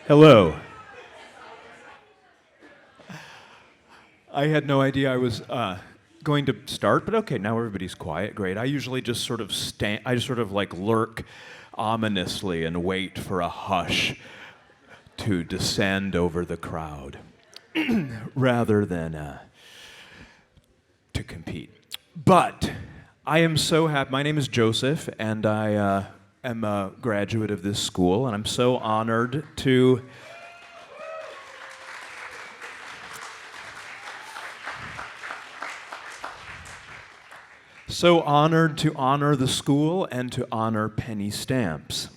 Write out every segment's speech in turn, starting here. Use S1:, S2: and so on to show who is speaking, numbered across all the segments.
S1: Hello. I had no idea I was going to start, but okay, now everybody's quiet. Great. I usually just sort of I just sort of like lurk ominously and wait for a hush to descend over the crowd rather than to compete. But I am so happy. My name is Joseph, and I am a graduate of this school, and I'm so honored to honor the school and to honor penny stamps.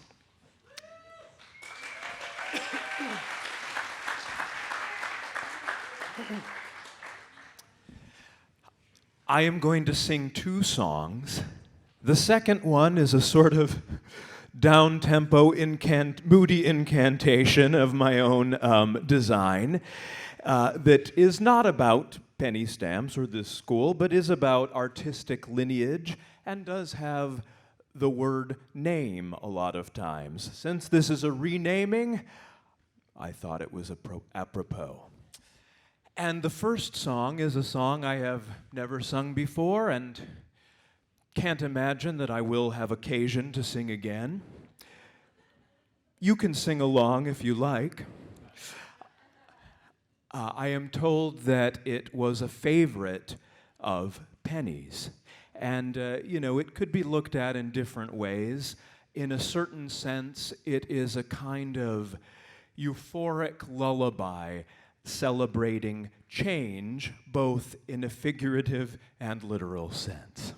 S1: I am going to sing two songs. The second one is a sort of down-tempo, moody incantation of my own design that is not about penny stamps or this school, but is about artistic lineage and does have the word name a lot of times. Since this is a renaming, I thought it was apropos. And the first song is a song I have never sung before and can't imagine that I will have occasion to sing again. You can sing along if you like. I am told that it was a favorite of Penny's. And, it could be looked at in different ways. In a certain sense, it is a kind of euphoric lullaby celebrating change, both in a figurative and literal sense.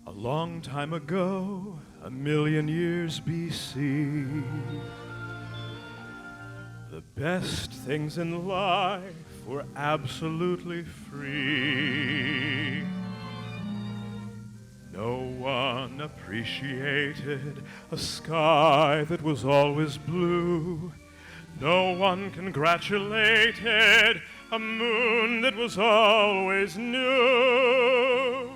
S1: A long time ago, 1,000,000 years BC, the best things in life were absolutely free. No one appreciated a sky that was always blue. No one congratulated a moon that was always new.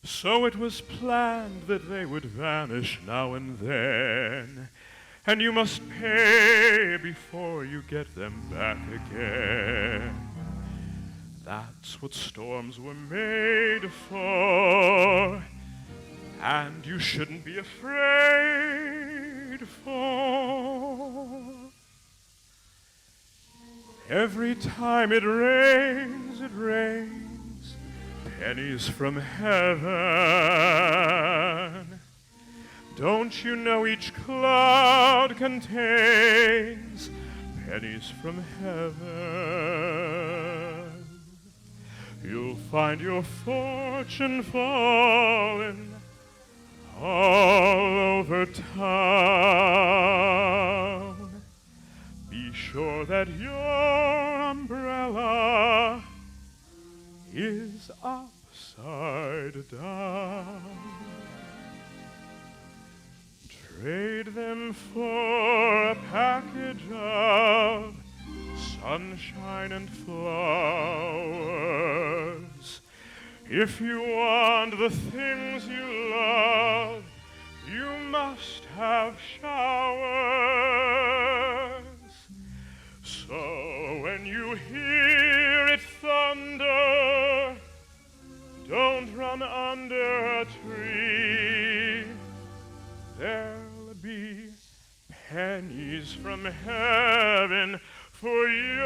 S1: So it was planned that they would vanish now and then, and you must pay before you get them back again. That's what storms were made for, and you shouldn't be afraid for. Every time it rains, pennies from heaven. Don't you know each cloud contains pennies from heaven? You'll find your fortune falling all over town. Be sure that your umbrella is upside down. Trade them for a package of sunshine and flowers. If you want the things you love, you must have showers. So when you hear it thunder, don't run under a tree. There'll be pennies from heaven for you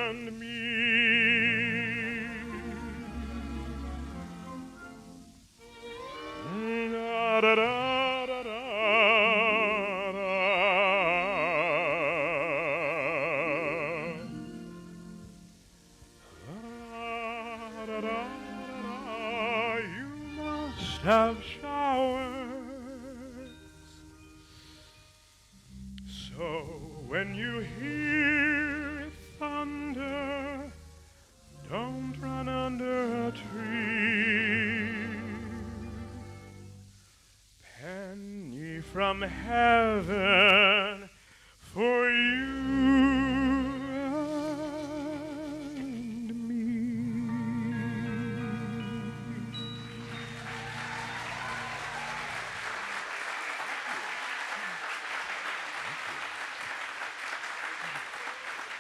S1: and me. Da, da, da, da, da, da, da, da, da. You must have showers. So when you hear it thunder, don't run under a tree. Penny from heaven for you and me.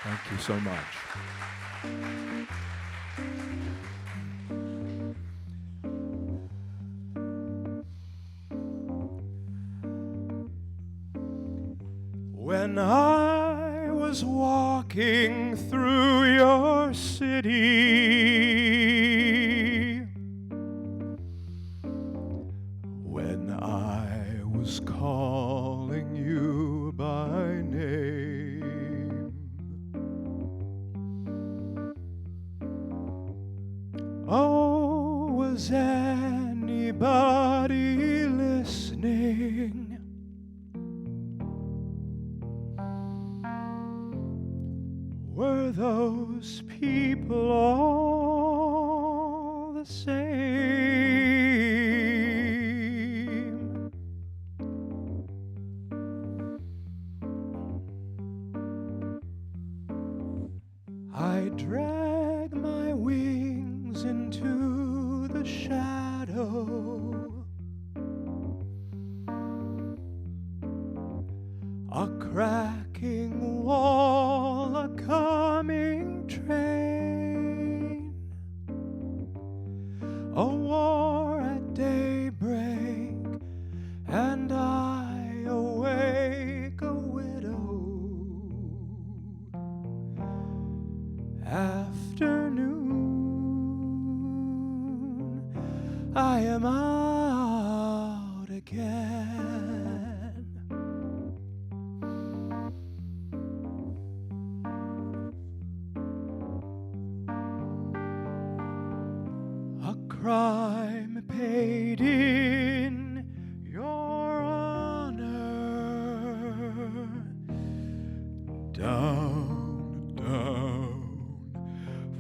S1: Thank you so much. When I was walking through your city, when I was calling you by name, oh, was anybody listening? Were those people all the same? I drag my wings into the shadow, a cracking wall, a coming train, a war at daybreak, and I awake a widow. Afternoon, I am out again. A crime paid in your honor. Down, down,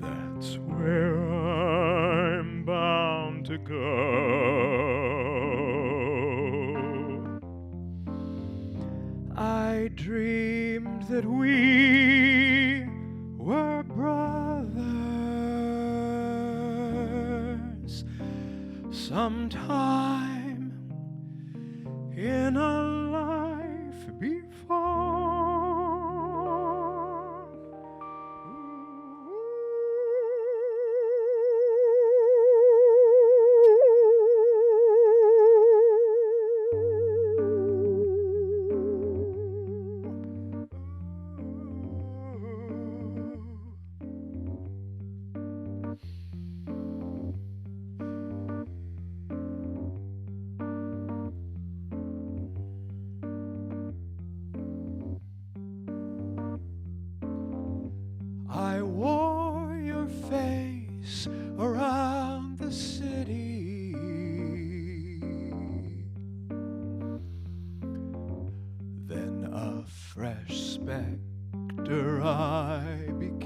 S1: that's where I'm bound to go. I dreamed that we were brothers sometime in a life before. I wore your face around the city. Then a fresh specter I became.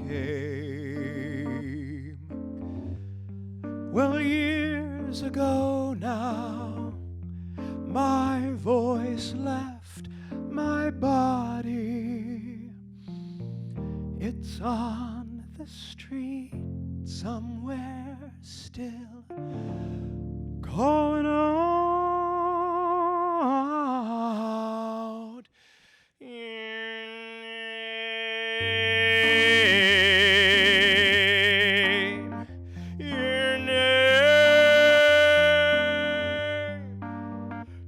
S1: Well, years ago now, my voice left my body. It's on the street somewhere still, calling out your name, your name,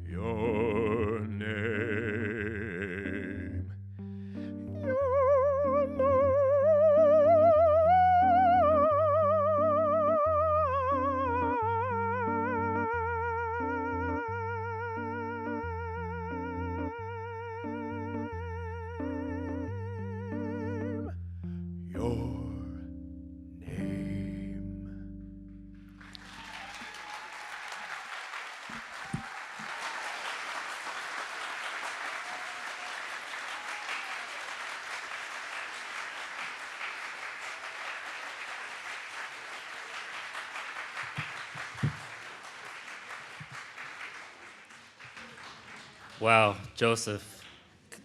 S1: your name. Your name.
S2: Wow, Joseph,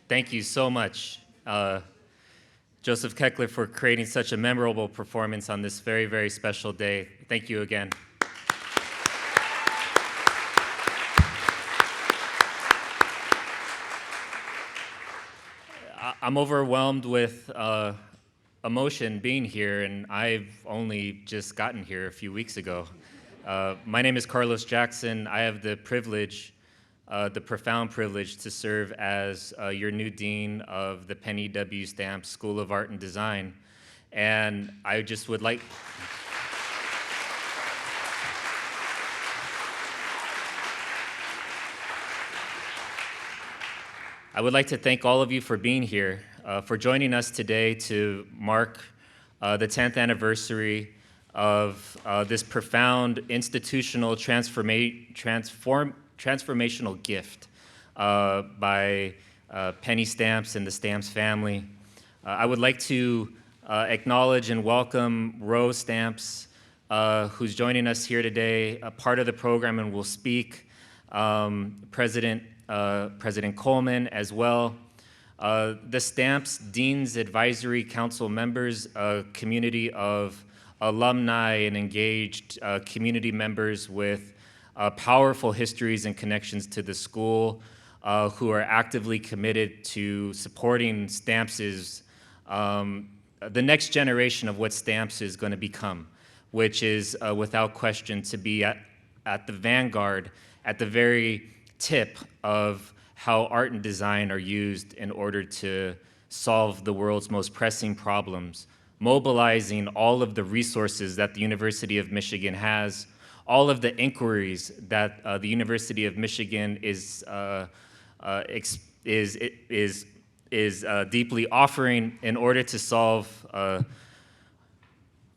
S2: thank you so much. Joseph Keckler, for creating such a memorable performance on this very, very special day. Thank you again. I'm overwhelmed with emotion being here, and I've only just gotten here a few weeks ago. My name is Carlos Jackson. I have the privilege, the profound privilege, to serve as your new dean of the Penny W. Stamps School of Art and Design. And I just would like... I would like to thank all of you for being here, for joining us today to mark the 10th anniversary of this profound institutional transformational gift by Penny Stamps and the Stamps family. I would like to acknowledge and welcome Rose Stamps, who's joining us here today, a part of the program and will speak, President Coleman as well. The Stamps Dean's Advisory Council members, a community of alumni and engaged community members with powerful histories and connections to the school, who are actively committed to supporting Stamps' the next generation of what Stamps is going to become, which is without question to be at the vanguard, at the very tip of how art and design are used in order to solve the world's most pressing problems, mobilizing all of the resources that the University of Michigan has, all of the inquiries that the University of Michigan is deeply offering in order to solve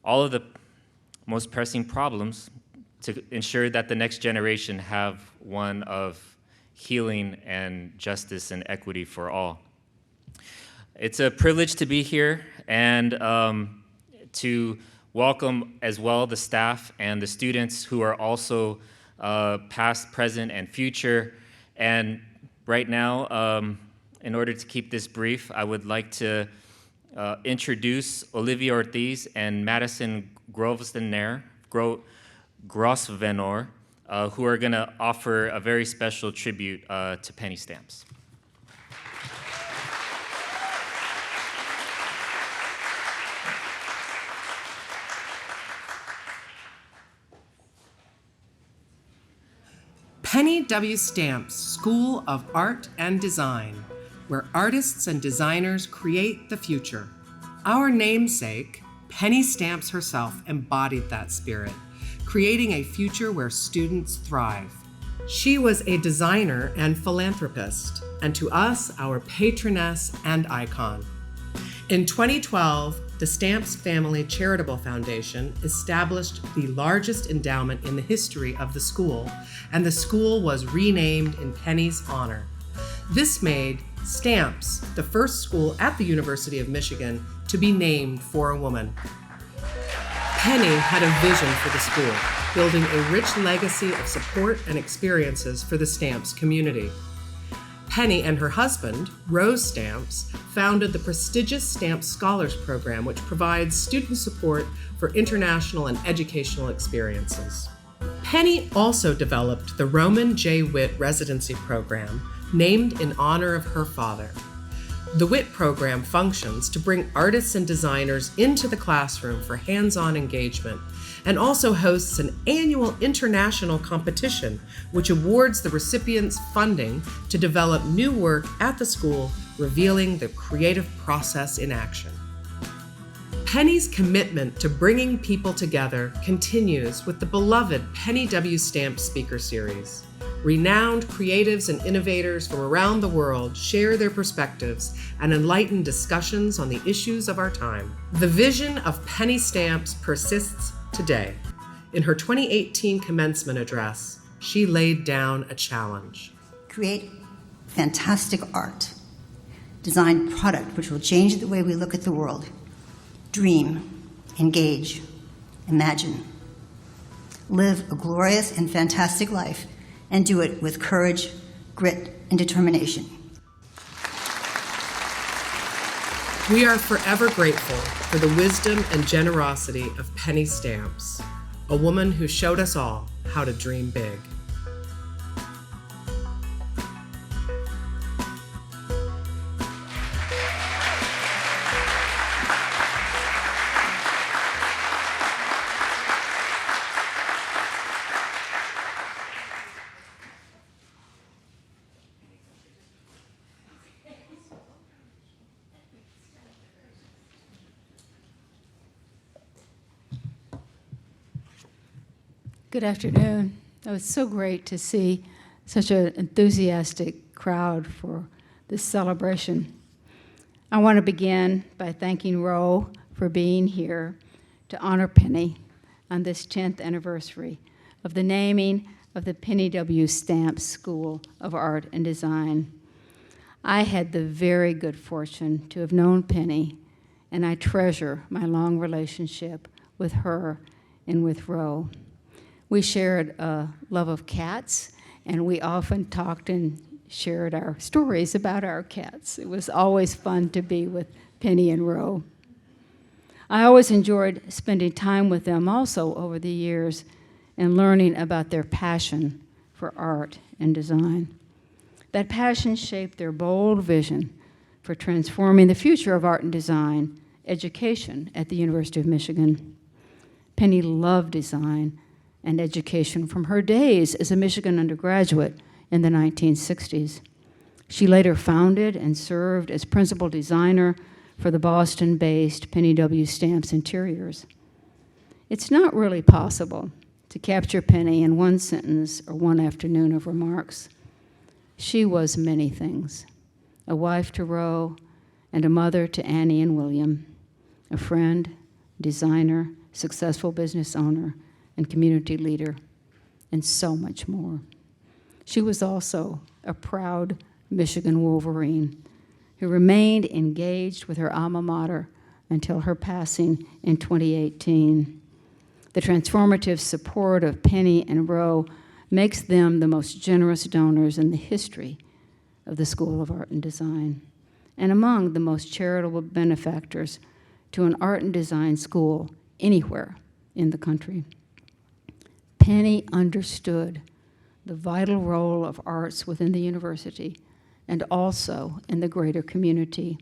S2: all of the most pressing problems, to ensure that the next generation have one of healing and justice and equity for all. It's a privilege to be here and to welcome as well the staff and the students who are also past, present, and future. And right now, in order to keep this brief, I would like to introduce Olivia Ortiz and Madison Grosvenor, who are going to offer a very special tribute to Penny Stamps.
S3: Penny W. Stamps School of Art and Design, where artists and designers create the future. Our namesake, Penny Stamps herself, embodied that spirit, creating a future where students thrive. She was a designer and philanthropist, and to us, our patroness and icon. In 2012, the Stamps Family Charitable Foundation established the largest endowment in the history of the school, and the school was renamed in Penny's honor. This made Stamps the first school at the University of Michigan to be named for a woman. Penny had a vision for the school, building a rich legacy of support and experiences for the Stamps community. Penny and her husband, Rose Stamps, founded the prestigious Stamps Scholars Program, which provides student support for international and educational experiences. Penny also developed the Roman J. Witt Residency Program, named in honor of her father. The Witt program functions to bring artists and designers into the classroom for hands-on engagement, and also hosts an annual international competition which awards the recipients funding to develop new work at the school, revealing the creative process in action. Penny's commitment to bringing people together continues with the beloved Penny W. Stamps Speaker Series. Renowned creatives and innovators from around the world share their perspectives and enlighten discussions on the issues of our time. The vision of Penny Stamps persists today. In her 2018 commencement address, she laid down a challenge.
S4: Create fantastic art. Design product which will change the way we look at the world. Dream, engage, imagine. Live a glorious and fantastic life, and do it with courage, grit, and determination.
S3: We are forever grateful for the wisdom and generosity of Penny Stamps, a woman who showed us all how to dream big.
S5: Good afternoon. It was so great to see such an enthusiastic crowd for this celebration. I want to begin by thanking Roe for being here to honor Penny on this 10th anniversary of the naming of the Penny W. Stamps School of Art and Design. I had the very good fortune to have known Penny, and I treasure my long relationship with her and with Roe. We shared a love of cats, and we often talked and shared our stories about our cats. It was always fun to be with Penny and Roe. I always enjoyed spending time with them also over the years and learning about their passion for art and design. That passion shaped their bold vision for transforming the future of art and design education at the University of Michigan. Penny loved design and education from her days as a Michigan undergraduate in the 1960s. She later founded and served as principal designer for the Boston-based Penny W. Stamps Interiors. It's not really possible to capture Penny in one sentence or one afternoon of remarks. She was many things: a wife to Roe and a mother to Annie and William, a friend, designer, successful business owner, and community leader, and so much more. She was also a proud Michigan Wolverine who remained engaged with her alma mater until her passing in 2018. The transformative support of Penny and Roe makes them the most generous donors in the history of the School of Art and Design, and among the most charitable benefactors to an art and design school anywhere in the country. Penny understood the vital role of arts within the university and also in the greater community.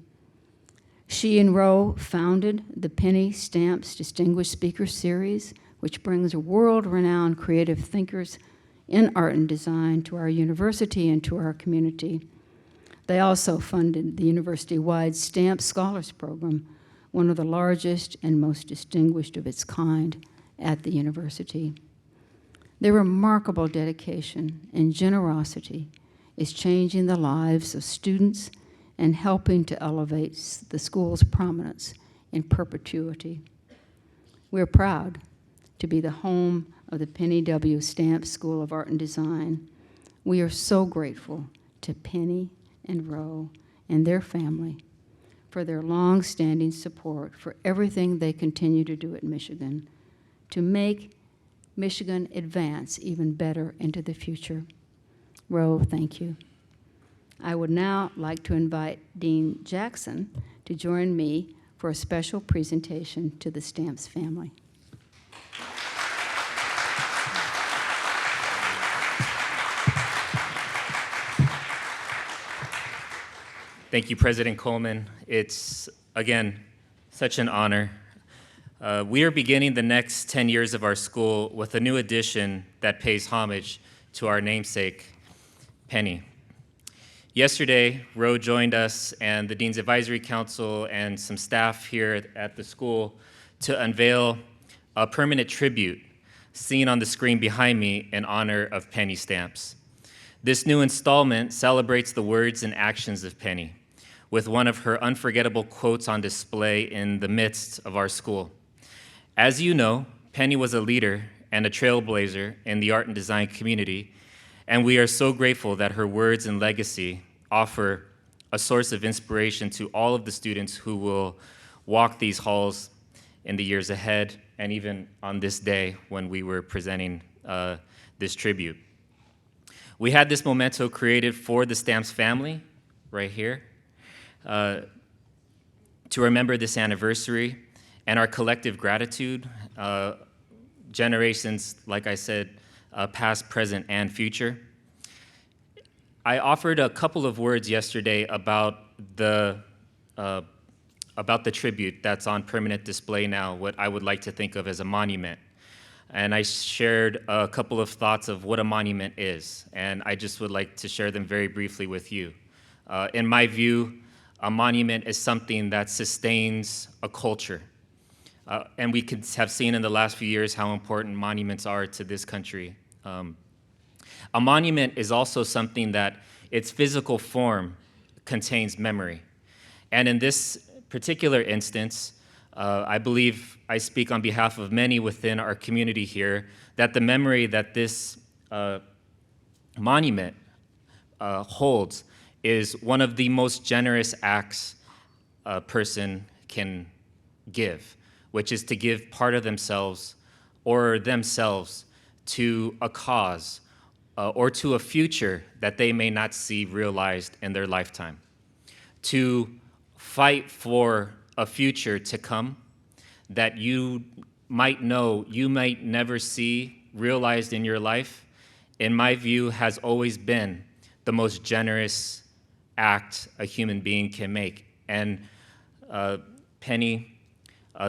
S5: She and Roe founded the Penny Stamps Distinguished Speaker Series, which brings world-renowned creative thinkers in art and design to our university and to our community. They also funded the university-wide Stamp Scholars Program, one of the largest and most distinguished of its kind at the university. Their remarkable dedication and generosity is changing the lives of students and helping to elevate the school's prominence in perpetuity. We're proud to be the home of the Penny W. Stamps School of Art and Design. We are so grateful to Penny and Roe and their family for their long-standing support for everything they continue to do at Michigan to make Michigan advance even better into the future. Roe, thank you. I would now like to invite Dean Jackson to join me for a special presentation to the Stamps family.
S2: Thank you, President Coleman. It's, again, such an honor. We are beginning the next 10 years of our school with a new addition that pays homage to our namesake, Penny. Yesterday, Roe joined us and the Dean's Advisory Council and some staff here at the school to unveil a permanent tribute seen on the screen behind me in honor of Penny Stamps. This new installment celebrates the words and actions of Penny, with one of her unforgettable quotes on display in the midst of our school. As you know, Penny was a leader and a trailblazer in the art and design community, and we are so grateful that her words and legacy offer a source of inspiration to all of the students who will walk these halls in the years ahead, and even on this day when we were presenting this tribute. We had this memento created for the Stamps family right here to remember this anniversary and our collective gratitude, generations, like I said, past, present, and future. I offered a couple of words yesterday about the tribute that's on permanent display now, what I would like to think of as a monument. And I shared a couple of thoughts of what a monument is, and I just would like to share them very briefly with you. In my view, a monument is something that sustains a culture. And we could have seen in the last few years how important monuments are to this country. A monument is also something that its physical form contains memory. And in this particular instance, I believe I speak on behalf of many within our community here, that the memory that this monument holds is one of the most generous acts a person can give, which is to give part of themselves or themselves to a cause or to a future that they may not see realized in their lifetime. To fight for a future to come that you might know you might never see realized in your life, in my view, has always been the most generous act a human being can make. And Penny,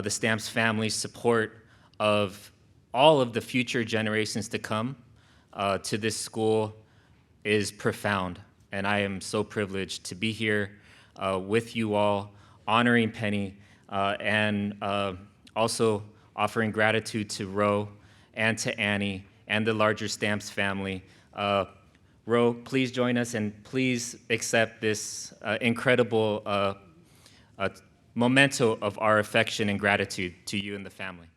S2: the Stamps family's support of all of the future generations to come to this school is profound. And I am so privileged to be here with you all, honoring Penny, and also offering gratitude to Ro and to Annie and the larger Stamps family. Ro, please join us and please accept this incredible memento of our affection and gratitude to you and the family.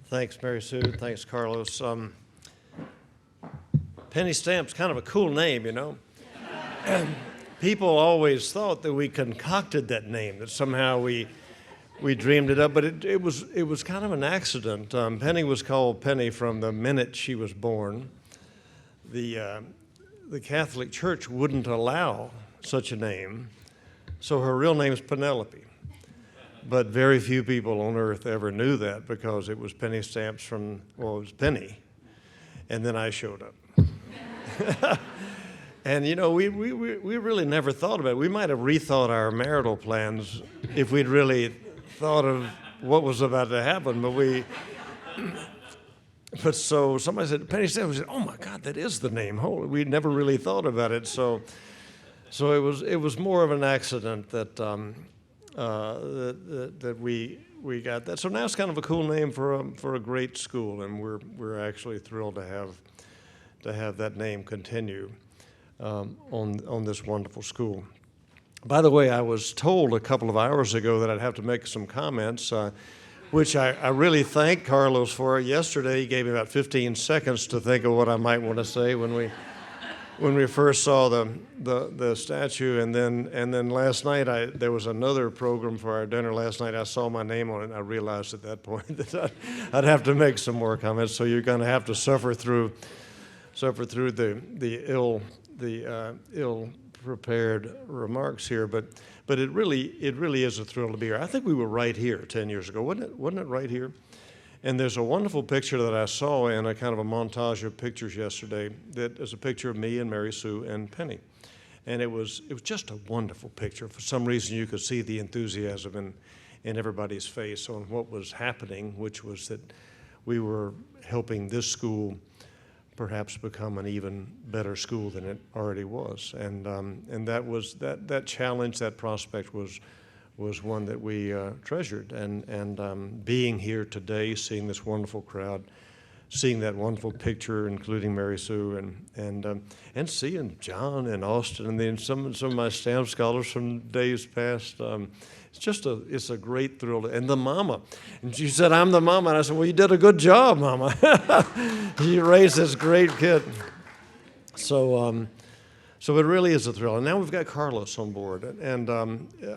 S6: Thanks, Mary Sue. Thanks, Carlos. Penny Stamps, kind of a cool name, you know. People always thought that we concocted that name, that somehow we dreamed it up, but it was kind of an accident. Penny was called Penny from the minute she was born. The Catholic Church wouldn't allow such a name, so her real name is Penelope. But very few people on earth ever knew that because it was Penny Stamps from, well, it was Penny. And then I showed up. And, you know, we really never thought about it. We might have rethought our marital plans if we'd really thought of what was about to happen. But so somebody said, Penny Stamps, we said, oh, my God, that is the name. Holy, we never really thought about it. So it was more of an accident that we got that. So now it's kind of a cool name for a great school, and we're actually thrilled to have that name continue on this wonderful school. By the way, I was told a couple of hours ago that I'd have to make some comments, which I really thank Carlos for. Yesterday, he gave me about 15 seconds to think of what I might want to say when we first saw the statue, and then last night there was another program for our dinner last night. I saw my name on it, and I realized at that point that I'd have to make some more comments. So you're going to have to suffer through the ill-prepared remarks here, but it really is a thrill to be here. I think we were right here 10 years ago, wasn't it right here? And there's a wonderful picture that I saw in a kind of a montage of pictures yesterday that is a picture of me and Mary Sue and Penny. And it was just a wonderful picture. For some reason, you could see the enthusiasm in everybody's face on what was happening, which was that we were helping this school perhaps become an even better school than it already was. And that challenge, that prospect was one that we treasured. And being here today, seeing this wonderful crowd, seeing that wonderful picture, including Mary Sue, and seeing John and Austin, and then some of my Stamps scholars from days past. It's a great thrill. And the mama, and she said, "I'm the mama," and I said, "Well, you did a good job, mama. You raised this great kid." So it really is a thrill. And now we've got Carlos on board. And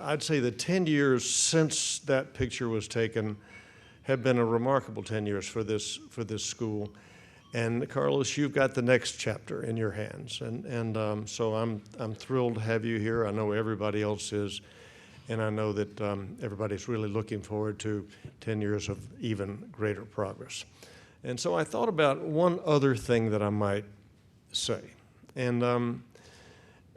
S6: I'd say the 10 years since that picture was taken have been a remarkable 10 years for this school. And Carlos, you've got the next chapter in your hands. And so I'm thrilled to have you here. I know everybody else is. And I know that everybody's really looking forward to 10 years of even greater progress. And so I thought about one other thing that I might say. And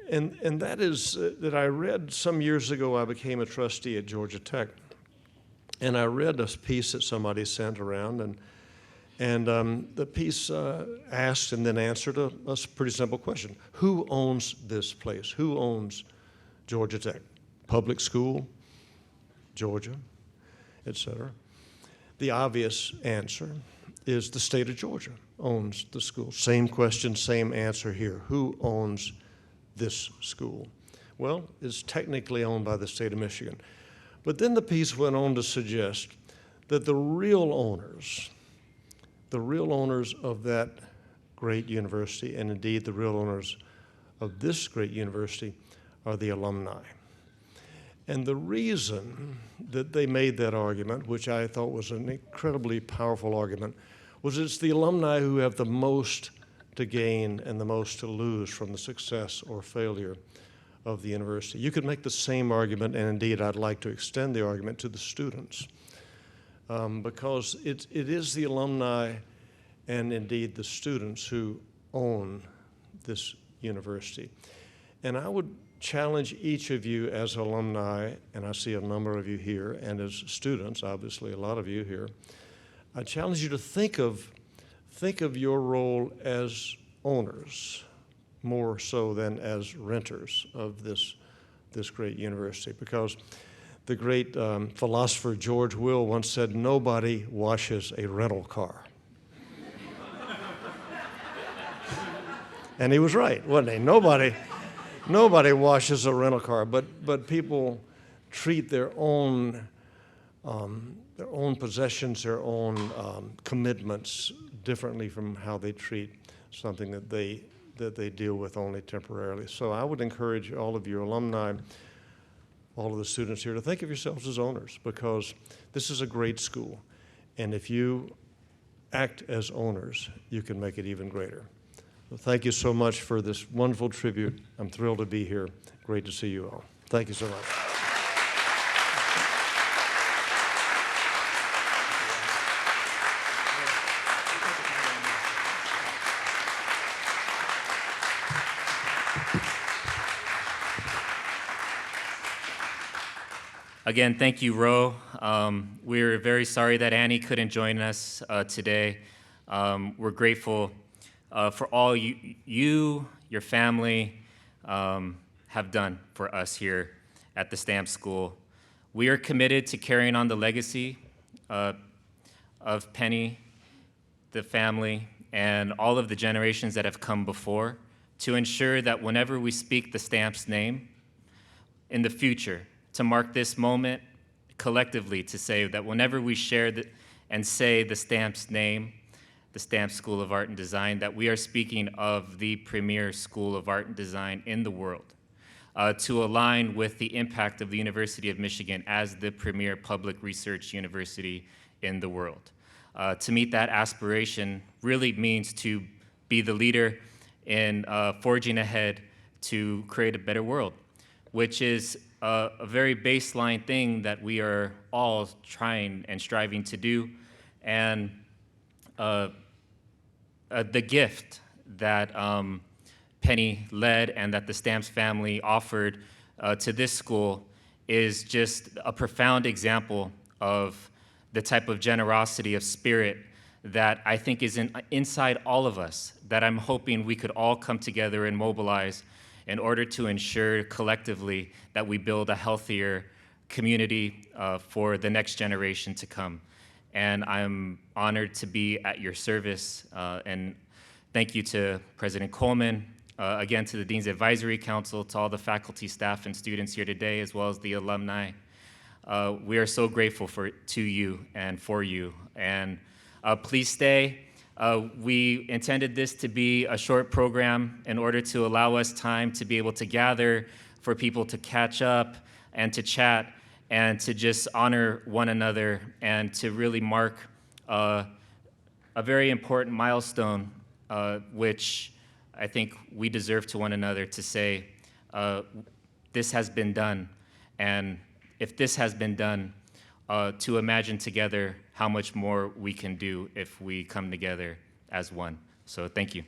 S6: that is that I read some years ago, I became a trustee at Georgia Tech. And I read a piece that somebody sent around, and the piece asked and then answered a pretty simple question. Who owns this place? Who owns Georgia Tech? Public school, Georgia, et cetera. The obvious answer is the state of Georgia owns the school. Same question, same answer here. Who owns this school? Well, it's technically owned by the state of Michigan. But then the piece went on to suggest that the real owners of that great university, and indeed the real owners of this great university, are the alumni. And the reason that they made that argument, which I thought was an incredibly powerful argument, was it's the alumni who have the most to gain and the most to lose from the success or failure of the university. You could make the same argument, and indeed I'd like to extend the argument to the students, because it is the alumni and indeed the students who own this university. And I would challenge each of you as alumni, and I see a number of you here, and as students, obviously a lot of you here, I challenge you to think of your role as owners more so than as renters of this great university, because the great philosopher George Will once said, nobody washes a rental car. And he was right, wasn't he? Nobody washes a rental car, but people treat their own possessions, their own commitments differently from how they treat something that they deal with only temporarily. So I would encourage all of your alumni, all of the students here, to think of yourselves as owners, because this is a great school. And if you act as owners, you can make it even greater. So thank you so much for this wonderful tribute. I'm thrilled to be here. Great to see you all. Thank you so much.
S2: Again, thank you, Ro. We're very sorry that Annie couldn't join us today. We're grateful for all you, your family, have done for us here at the Stamps School. We are committed to carrying on the legacy of Penny, the family, and all of the generations that have come before, to ensure that whenever we speak the Stamps name in the future, to mark this moment collectively, to say that whenever we share and say the Stamps name, the Stamps School of Art and Design, that we are speaking of the premier school of art and design in the world, to align with the impact of the University of Michigan as the premier public research university in the world. To meet that aspiration really means to be the leader in forging ahead to create a better world, which is a very baseline thing that we are all trying and striving to do. And the gift that Penny led and that the Stamps family offered to this school is just a profound example of the type of generosity of spirit that I think is inside all of us, that I'm hoping we could all come together and mobilize in order to ensure collectively that we build a healthier community for the next generation to come. And I'm honored to be at your service. And thank you to President Coleman, again to the Dean's Advisory Council, to all the faculty, staff, and students here today, as well as the alumni. We are so grateful to you and for you. And please stay. We intended this to be a short program in order to allow us time to be able to gather, for people to catch up and to chat and to just honor one another and to really mark a very important milestone, which I think we deserve to one another to say, this has been done. And if this has been done, to imagine together how much more we can do if we come together as one. So thank you.